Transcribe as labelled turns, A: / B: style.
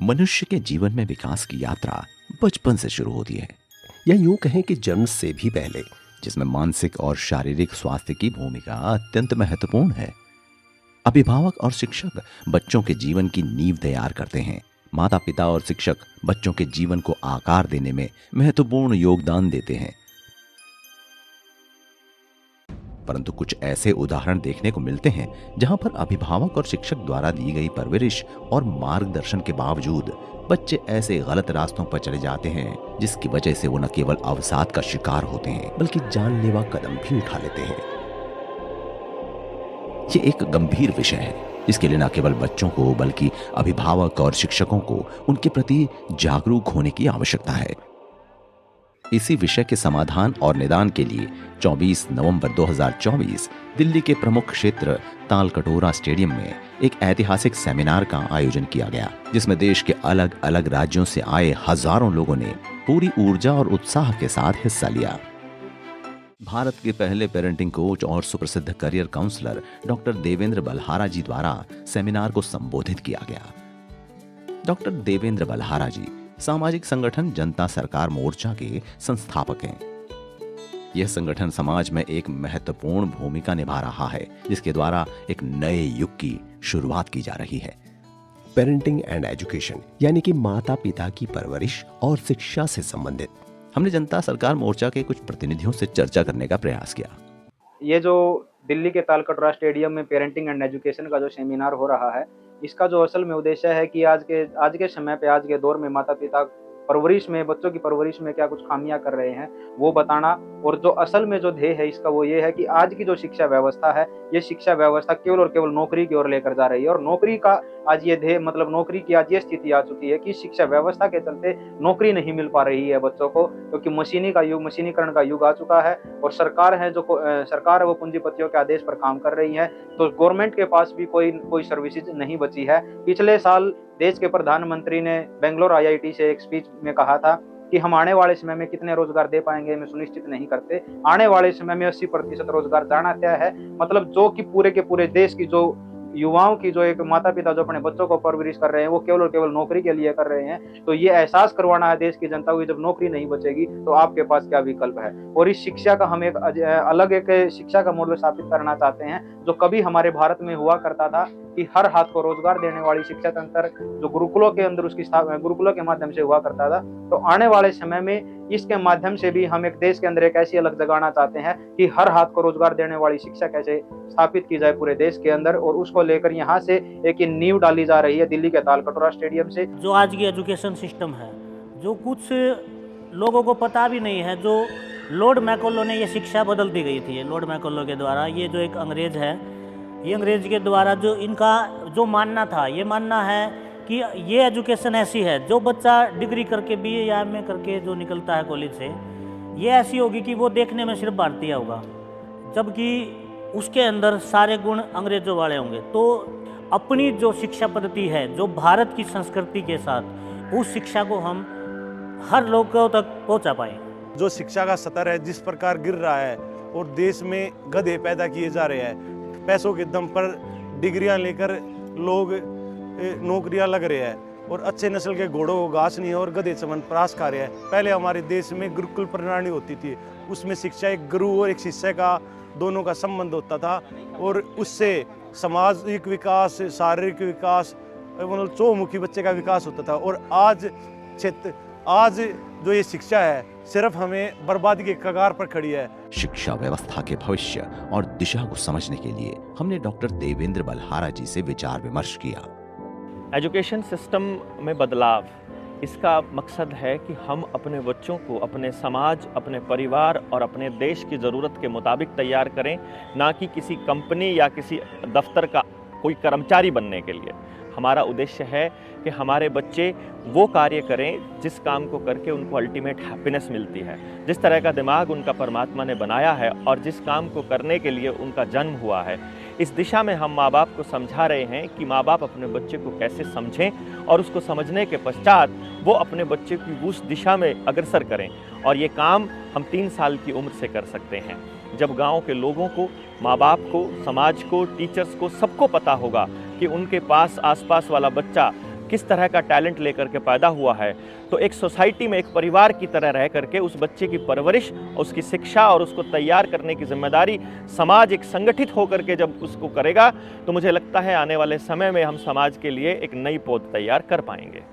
A: मनुष्य के जीवन में विकास की यात्रा बचपन से शुरू होती है,
B: या यूं कहें कि जन्म से भी पहले,
A: जिसमें मानसिक और शारीरिक स्वास्थ्य की भूमिका अत्यंत महत्वपूर्ण है। अभिभावक और शिक्षक बच्चों के जीवन की नींव तैयार करते हैं। माता पिता और शिक्षक बच्चों के जीवन को आकार देने में महत्वपूर्ण योगदान देते हैं। परंतु कुछ ऐसे उदाहरण देखने को मिलते हैं जहां पर अभिभावक और शिक्षक द्वारा दी गई परवरिश और मार्गदर्शन के बावजूद बच्चे ऐसे गलत रास्तों पर चले जाते हैं जिसकी वजह से वो न केवल अवसाद का शिकार होते हैं
B: बल्कि जानलेवा कदम भी उठा लेते हैं।
A: ये एक गंभीर विषय है जिसके लिए न केवल बच्चों को बल्कि अभिभावक और शिक्षकों को उनके प्रति जागरूक होने की आवश्यकता है। इसी विषय के समाधान और निदान के लिए 24 नवंबर 2024 दिल्ली के प्रमुख क्षेत्र तालकटोरा स्टेडियम में एक ऐतिहासिक सेमिनार का आयोजन किया गया, जिसमें देश के अलग अलग राज्यों से आए हजारों लोगों ने पूरी ऊर्जा और उत्साह के साथ हिस्सा लिया। भारत के पहले पेरेंटिंग कोच और सुप्रसिद्ध career counsellor doctor Devendra Balhara ji द्वारा सेमिनार को संबोधित किया गया। डॉक्टर देवेंद्र बलहारा जी सामाजिक संगठन जनता सरकार मोर्चा के संस्थापक हैं। यह संगठन समाज में एक महत्वपूर्ण भूमिका निभा रहा है, जिसके द्वारा एक नए युग की शुरुआत की जा रही है।
B: पेरेंटिंग एंड एजुकेशन यानी कि माता पिता की परवरिश और शिक्षा से संबंधित
A: हमने जनता सरकार मोर्चा के कुछ प्रतिनिधियों से चर्चा करने का प्रयास किया।
C: ये जो दिल्ली के तालकटोरा स्टेडियम में पेरेंटिंग एंड एजुकेशन का जो सेमिनार हो रहा है, इसका जो असल में उद्देश्य है कि आज के समय पे, आज के दौर में माता पिता परवरिश में, बच्चों की परवरिश में क्या कुछ खामियां कर रहे हैं वो बताना। और जो असल में जो ध्येय है इसका वो ये है कि आज की जो शिक्षा व्यवस्था है, ये शिक्षा व्यवस्था केवल और केवल नौकरी की ओर लेकर जा रही है। और नौकरी का आज ये ध्येय, मतलब नौकरी की आज ये स्थिति आ चुकी है कि शिक्षा व्यवस्था के चलते नौकरी नहीं मिल पा रही है बच्चों को, क्योंकि मशीनीकरण का युग आ चुका है। और सरकार है वो पूंजीपतियों के आदेश पर काम कर रही है, तो गवर्नमेंट के पास भी कोई सर्विसेज नहीं बची है। पिछले साल देश के प्रधानमंत्री ने बेंगलोर IIT से एक स्पीच में कहा था कि हम आने वाले समय में कितने रोजगार दे पाएंगे मैं सुनिश्चित नहीं करते। आने वाले समय में 80% रोजगार जाना तय है। मतलब जो कि पूरे के पूरे देश की जो युवाओं की जो एक माता पिता जो अपने बच्चों को परवरिश कर रहे हैं वो केवल और केवल नौकरी के लिए कर रहे हैं। तो ये एहसास करवाना है देश की जनता को, जब नौकरी नहीं बचेगी तो आपके पास क्या विकल्प है। और इस शिक्षा का हम एक अलग शिक्षा का मॉडल स्थापित करना चाहते हैं, जो कभी हमारे भारत में हुआ करता था कि हर हाथ को रोजगार देने वाली शिक्षा तंत्र जो गुरुकुलों के अंदर गुरुकुलों के माध्यम से हुआ करता था। तो आने वाले समय में इसके माध्यम से भी हम एक देश के अंदर एक ऐसी अलग जगाना चाहते हैं कि हर हाथ को रोजगार देने वाली शिक्षा कैसे स्थापित की जाए पूरे देश के अंदर। और उसको लेकर यहाँ से एक नींव डाली जा रही है दिल्ली के तालकटोरा स्टेडियम से।
D: जो आज की एजुकेशन सिस्टम है, जो कुछ लोगों को पता भी नहीं है, जो लॉर्ड मैकॉले ने ये शिक्षा बदल दी गई थी। लॉर्ड मैकॉले के द्वारा, ये जो एक अंग्रेज है, ये अंग्रेज के द्वारा जो इनका जो मानना था, ये मानना है कि ये एजुकेशन ऐसी है, जो बच्चा डिग्री करके BA या MA करके जो निकलता है कॉलेज से, ये ऐसी होगी कि वो देखने में सिर्फ भारतीय होगा, जबकि उसके अंदर सारे गुण अंग्रेजों वाले होंगे। तो अपनी जो शिक्षा पद्धति है, जो भारत की संस्कृति के साथ, उस शिक्षा को हम हर लोगों तक पहुंचा पाएँ।
E: जो शिक्षा का स्तर है जिस प्रकार गिर रहा है और देश में गधे पैदा किए जा रहे हैं, पैसों के दम पर डिग्रियां लेकर लोग नौकरियां लग रहे हैं और अच्छे नस्ल के घोड़ों को घास नहीं है और गधे समन परास खा रहे हैं। पहले हमारे देश में गुरुकुल प्रणाली होती थी, उसमें शिक्षा एक गुरु और एक शिष्य का दोनों का संबंध होता था और उससे सामाजिक विकास, शारीरिक विकास, मतलब चौमुखी बच्चे का विकास होता था। और आज जो ये शिक्षा है सिर्फ हमें बर्बादी के कगार पर खड़ी है।
A: शिक्षा व्यवस्था के भविष्य और दिशा को समझने के लिए हमने डॉक्टर देवेंद्र बलहारा जी से विचार विमर्श किया।
F: एजुकेशन सिस्टम में बदलाव, इसका मकसद है कि हम अपने बच्चों को अपने समाज, अपने परिवार और अपने देश की ज़रूरत के मुताबिक तैयार करें, ना कि किसी कंपनी या किसी दफ्तर का कोई कर्मचारी बनने के लिए। हमारा उद्देश्य है कि हमारे बच्चे वो कार्य करें जिस काम को करके उनको अल्टीमेट हैप्पीनेस मिलती है। जिस तरह का दिमाग उनका परमात्मा ने बनाया है और जिस काम को करने के लिए उनका जन्म हुआ है, इस दिशा में हम माँ बाप को समझा रहे हैं कि माँ बाप अपने बच्चे को कैसे समझें और उसको समझने के पश्चात वो अपने बच्चे की उस दिशा में अग्रसर करें। और ये काम हम 3 साल की उम्र से कर सकते हैं, जब गाँव के लोगों को, माँ बाप को, समाज को, टीचर्स को, सबको पता होगा कि उनके पास आसपास वाला बच्चा किस तरह का टैलेंट लेकर के पैदा हुआ है, तो एक सोसाइटी में एक परिवार की तरह रह करके उस बच्चे की परवरिश, उसकी शिक्षा और उसको तैयार करने की जिम्मेदारी समाज एक संगठित होकर के जब उसको करेगा, तो मुझे लगता है आने वाले समय में हम समाज के लिए एक नई पौध तैयार कर पाएंगे।